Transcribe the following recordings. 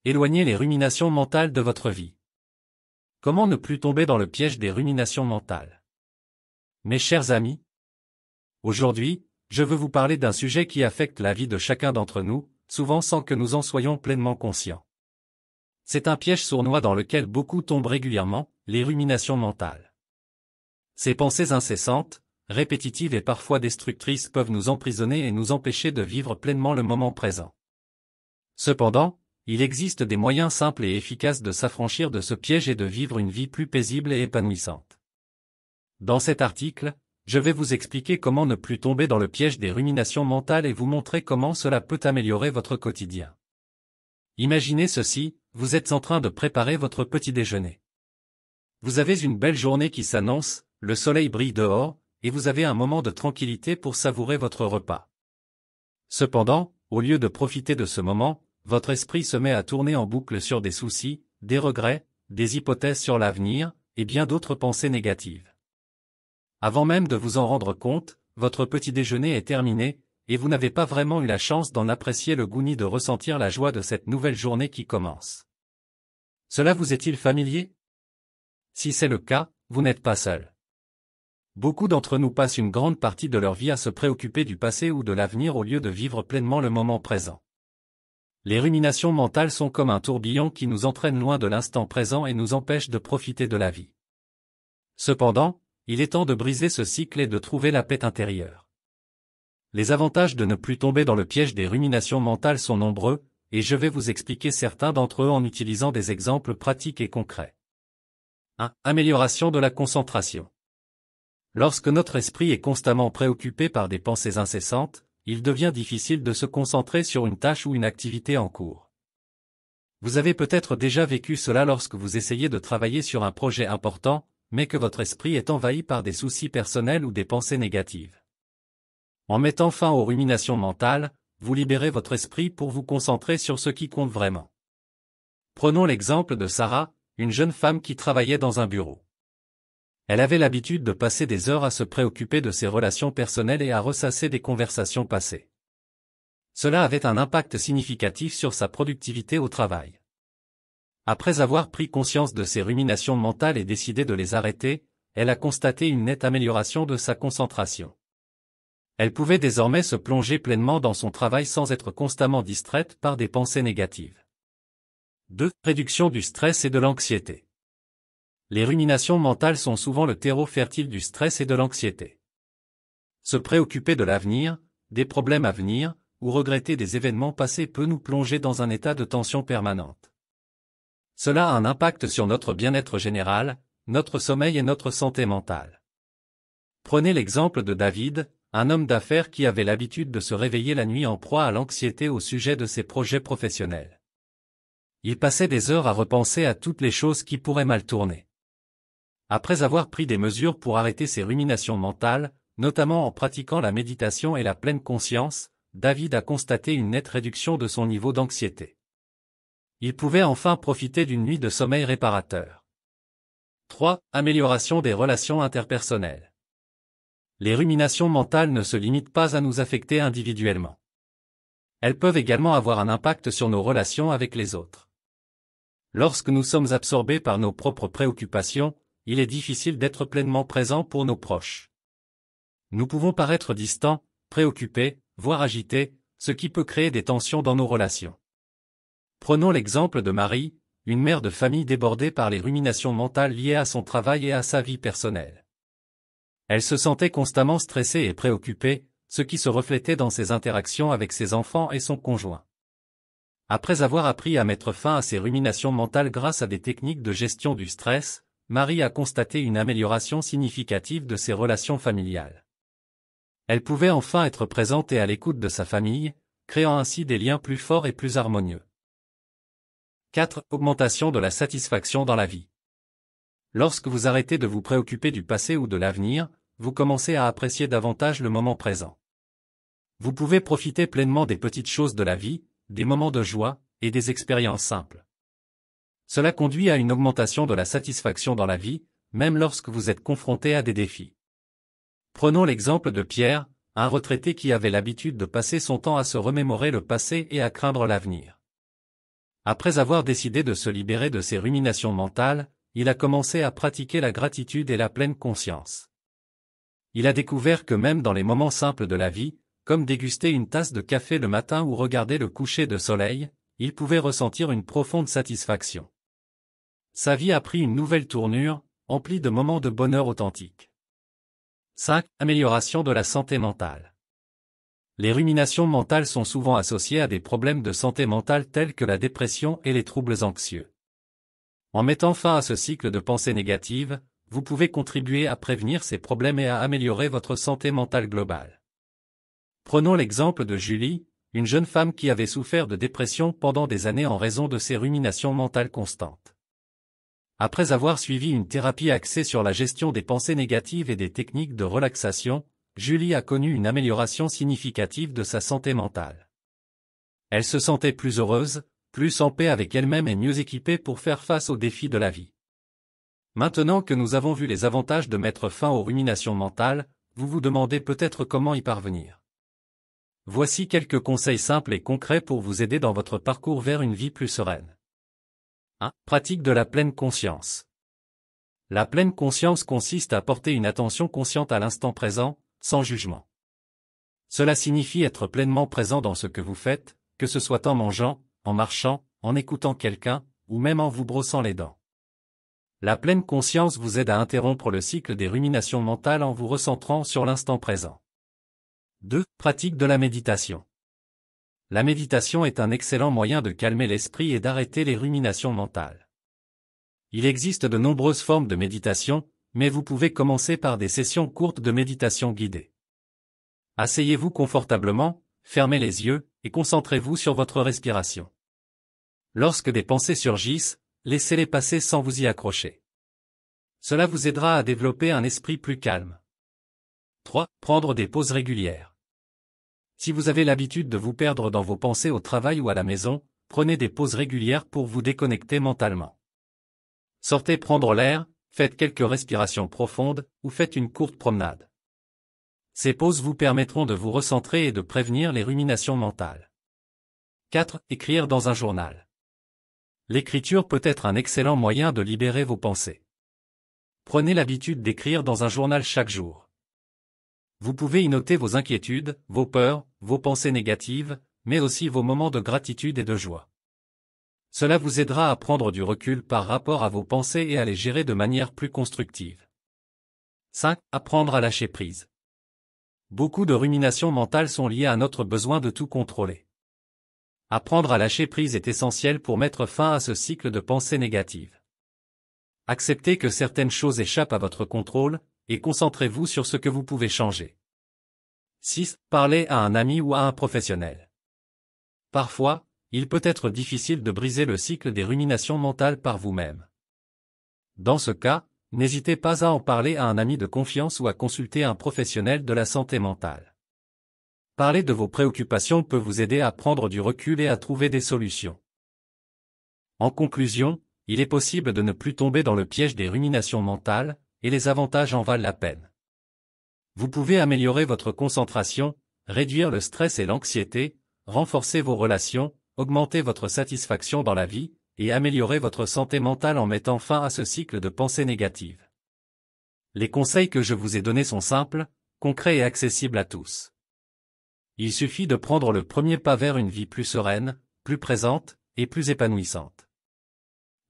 Éloignez les ruminations mentales de votre vie. Comment ne plus tomber dans le piège des ruminations mentales? Mes chers amis, aujourd'hui, je veux vous parler d'un sujet qui affecte la vie de chacun d'entre nous, souvent sans que nous en soyons pleinement conscients. C'est un piège sournois dans lequel beaucoup tombent régulièrement, les ruminations mentales. Ces pensées incessantes, répétitives et parfois destructrices peuvent nous emprisonner et nous empêcher de vivre pleinement le moment présent. Cependant, il existe des moyens simples et efficaces de s'affranchir de ce piège et de vivre une vie plus paisible et épanouissante. Dans cet article, je vais vous expliquer comment ne plus tomber dans le piège des ruminations mentales et vous montrer comment cela peut améliorer votre quotidien. Imaginez ceci, vous êtes en train de préparer votre petit déjeuner. Vous avez une belle journée qui s'annonce, le soleil brille dehors, et vous avez un moment de tranquillité pour savourer votre repas. Cependant, au lieu de profiter de ce moment, votre esprit se met à tourner en boucle sur des soucis, des regrets, des hypothèses sur l'avenir, et bien d'autres pensées négatives. Avant même de vous en rendre compte, votre petit déjeuner est terminé, et vous n'avez pas vraiment eu la chance d'en apprécier le goût ni de ressentir la joie de cette nouvelle journée qui commence. Cela vous est-il familier? Si c'est le cas, vous n'êtes pas seul. Beaucoup d'entre nous passent une grande partie de leur vie à se préoccuper du passé ou de l'avenir au lieu de vivre pleinement le moment présent. Les ruminations mentales sont comme un tourbillon qui nous entraîne loin de l'instant présent et nous empêche de profiter de la vie. Cependant, il est temps de briser ce cycle et de trouver la paix intérieure. Les avantages de ne plus tomber dans le piège des ruminations mentales sont nombreux, et je vais vous expliquer certains d'entre eux en utilisant des exemples pratiques et concrets. 1. Amélioration de la concentration. Lorsque notre esprit est constamment préoccupé par des pensées incessantes, il devient difficile de se concentrer sur une tâche ou une activité en cours. Vous avez peut-être déjà vécu cela lorsque vous essayez de travailler sur un projet important, mais que votre esprit est envahi par des soucis personnels ou des pensées négatives. En mettant fin aux ruminations mentales, vous libérez votre esprit pour vous concentrer sur ce qui compte vraiment. Prenons l'exemple de Sarah, une jeune femme qui travaillait dans un bureau. Elle avait l'habitude de passer des heures à se préoccuper de ses relations personnelles et à ressasser des conversations passées. Cela avait un impact significatif sur sa productivité au travail. Après avoir pris conscience de ses ruminations mentales et décidé de les arrêter, elle a constaté une nette amélioration de sa concentration. Elle pouvait désormais se plonger pleinement dans son travail sans être constamment distraite par des pensées négatives. 2. Réduction du stress et de l'anxiété. Les ruminations mentales sont souvent le terreau fertile du stress et de l'anxiété. Se préoccuper de l'avenir, des problèmes à venir, ou regretter des événements passés peut nous plonger dans un état de tension permanente. Cela a un impact sur notre bien-être général, notre sommeil et notre santé mentale. Prenez l'exemple de David, un homme d'affaires qui avait l'habitude de se réveiller la nuit en proie à l'anxiété au sujet de ses projets professionnels. Il passait des heures à repenser à toutes les choses qui pourraient mal tourner. Après avoir pris des mesures pour arrêter ses ruminations mentales, notamment en pratiquant la méditation et la pleine conscience, David a constaté une nette réduction de son niveau d'anxiété. Il pouvait enfin profiter d'une nuit de sommeil réparateur. 3. Amélioration des relations interpersonnelles. Les ruminations mentales ne se limitent pas à nous affecter individuellement. Elles peuvent également avoir un impact sur nos relations avec les autres. Lorsque nous sommes absorbés par nos propres préoccupations, il est difficile d'être pleinement présent pour nos proches. Nous pouvons paraître distants, préoccupés, voire agités, ce qui peut créer des tensions dans nos relations. Prenons l'exemple de Marie, une mère de famille débordée par les ruminations mentales liées à son travail et à sa vie personnelle. Elle se sentait constamment stressée et préoccupée, ce qui se reflétait dans ses interactions avec ses enfants et son conjoint. Après avoir appris à mettre fin à ses ruminations mentales grâce à des techniques de gestion du stress, Marie a constaté une amélioration significative de ses relations familiales. Elle pouvait enfin être présente et à l'écoute de sa famille, créant ainsi des liens plus forts et plus harmonieux. 4. Augmentation de la satisfaction dans la vie. Lorsque vous arrêtez de vous préoccuper du passé ou de l'avenir, vous commencez à apprécier davantage le moment présent. Vous pouvez profiter pleinement des petites choses de la vie, des moments de joie, et des expériences simples. Cela conduit à une augmentation de la satisfaction dans la vie, même lorsque vous êtes confronté à des défis. Prenons l'exemple de Pierre, un retraité qui avait l'habitude de passer son temps à se remémorer le passé et à craindre l'avenir. Après avoir décidé de se libérer de ses ruminations mentales, il a commencé à pratiquer la gratitude et la pleine conscience. Il a découvert que même dans les moments simples de la vie, comme déguster une tasse de café le matin ou regarder le coucher de soleil, il pouvait ressentir une profonde satisfaction. Sa vie a pris une nouvelle tournure, emplie de moments de bonheur authentique. 5. Amélioration de la santé mentale. Les ruminations mentales sont souvent associées à des problèmes de santé mentale tels que la dépression et les troubles anxieux. En mettant fin à ce cycle de pensées négatives, vous pouvez contribuer à prévenir ces problèmes et à améliorer votre santé mentale globale. Prenons l'exemple de Julie, une jeune femme qui avait souffert de dépression pendant des années en raison de ses ruminations mentales constantes. Après avoir suivi une thérapie axée sur la gestion des pensées négatives et des techniques de relaxation, Julie a connu une amélioration significative de sa santé mentale. Elle se sentait plus heureuse, plus en paix avec elle-même et mieux équipée pour faire face aux défis de la vie. Maintenant que nous avons vu les avantages de mettre fin aux ruminations mentales, vous vous demandez peut-être comment y parvenir. Voici quelques conseils simples et concrets pour vous aider dans votre parcours vers une vie plus sereine. 1. Pratique de la pleine conscience. La pleine conscience consiste à porter une attention consciente à l'instant présent, sans jugement. Cela signifie être pleinement présent dans ce que vous faites, que ce soit en mangeant, en marchant, en écoutant quelqu'un, ou même en vous brossant les dents. La pleine conscience vous aide à interrompre le cycle des ruminations mentales en vous recentrant sur l'instant présent. 2. Pratique de la méditation. La méditation est un excellent moyen de calmer l'esprit et d'arrêter les ruminations mentales. Il existe de nombreuses formes de méditation, mais vous pouvez commencer par des sessions courtes de méditation guidée. Asseyez-vous confortablement, fermez les yeux, et concentrez-vous sur votre respiration. Lorsque des pensées surgissent, laissez-les passer sans vous y accrocher. Cela vous aidera à développer un esprit plus calme. 3. Prendre des pauses régulières. Si vous avez l'habitude de vous perdre dans vos pensées au travail ou à la maison, prenez des pauses régulières pour vous déconnecter mentalement. Sortez prendre l'air, faites quelques respirations profondes, ou faites une courte promenade. Ces pauses vous permettront de vous recentrer et de prévenir les ruminations mentales. 4. Écrire dans un journal. L'écriture peut être un excellent moyen de libérer vos pensées. Prenez l'habitude d'écrire dans un journal chaque jour. Vous pouvez y noter vos inquiétudes, vos peurs, vos pensées négatives, mais aussi vos moments de gratitude et de joie. Cela vous aidera à prendre du recul par rapport à vos pensées et à les gérer de manière plus constructive. 5. Apprendre à lâcher prise. Beaucoup de ruminations mentales sont liées à notre besoin de tout contrôler. Apprendre à lâcher prise est essentiel pour mettre fin à ce cycle de pensées négatives. Acceptez que certaines choses échappent à votre contrôle, et concentrez-vous sur ce que vous pouvez changer. 6. Parlez à un ami ou à un professionnel. Parfois, il peut être difficile de briser le cycle des ruminations mentales par vous-même. Dans ce cas, n'hésitez pas à en parler à un ami de confiance ou à consulter un professionnel de la santé mentale. Parler de vos préoccupations peut vous aider à prendre du recul et à trouver des solutions. En conclusion, il est possible de ne plus tomber dans le piège des ruminations mentales, et les avantages en valent la peine. Vous pouvez améliorer votre concentration, réduire le stress et l'anxiété, renforcer vos relations, augmenter votre satisfaction dans la vie, et améliorer votre santé mentale en mettant fin à ce cycle de pensées négatives. Les conseils que je vous ai donnés sont simples, concrets et accessibles à tous. Il suffit de prendre le premier pas vers une vie plus sereine, plus présente, et plus épanouissante.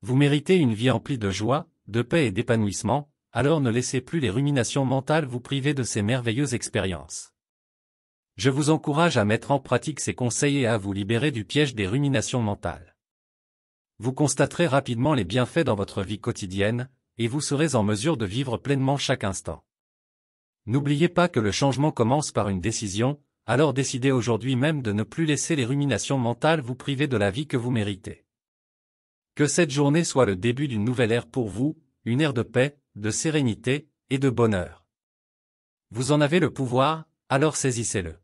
Vous méritez une vie emplie de joie, de paix et d'épanouissement, alors ne laissez plus les ruminations mentales vous priver de ces merveilleuses expériences. Je vous encourage à mettre en pratique ces conseils et à vous libérer du piège des ruminations mentales. Vous constaterez rapidement les bienfaits dans votre vie quotidienne, et vous serez en mesure de vivre pleinement chaque instant. N'oubliez pas que le changement commence par une décision, alors décidez aujourd'hui même de ne plus laisser les ruminations mentales vous priver de la vie que vous méritez. Que cette journée soit le début d'une nouvelle ère pour vous, une ère de paix, de sérénité, et de bonheur. Vous en avez le pouvoir, alors saisissez-le.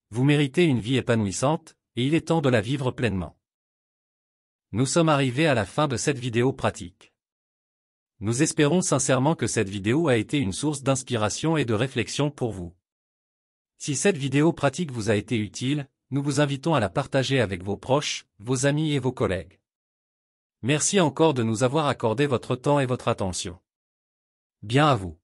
Vous méritez une vie épanouissante, et il est temps de la vivre pleinement. Nous sommes arrivés à la fin de cette vidéo pratique. Nous espérons sincèrement que cette vidéo a été une source d'inspiration et de réflexion pour vous. Si cette vidéo pratique vous a été utile, nous vous invitons à la partager avec vos proches, vos amis et vos collègues. Merci encore de nous avoir accordé votre temps et votre attention. Bien à vous.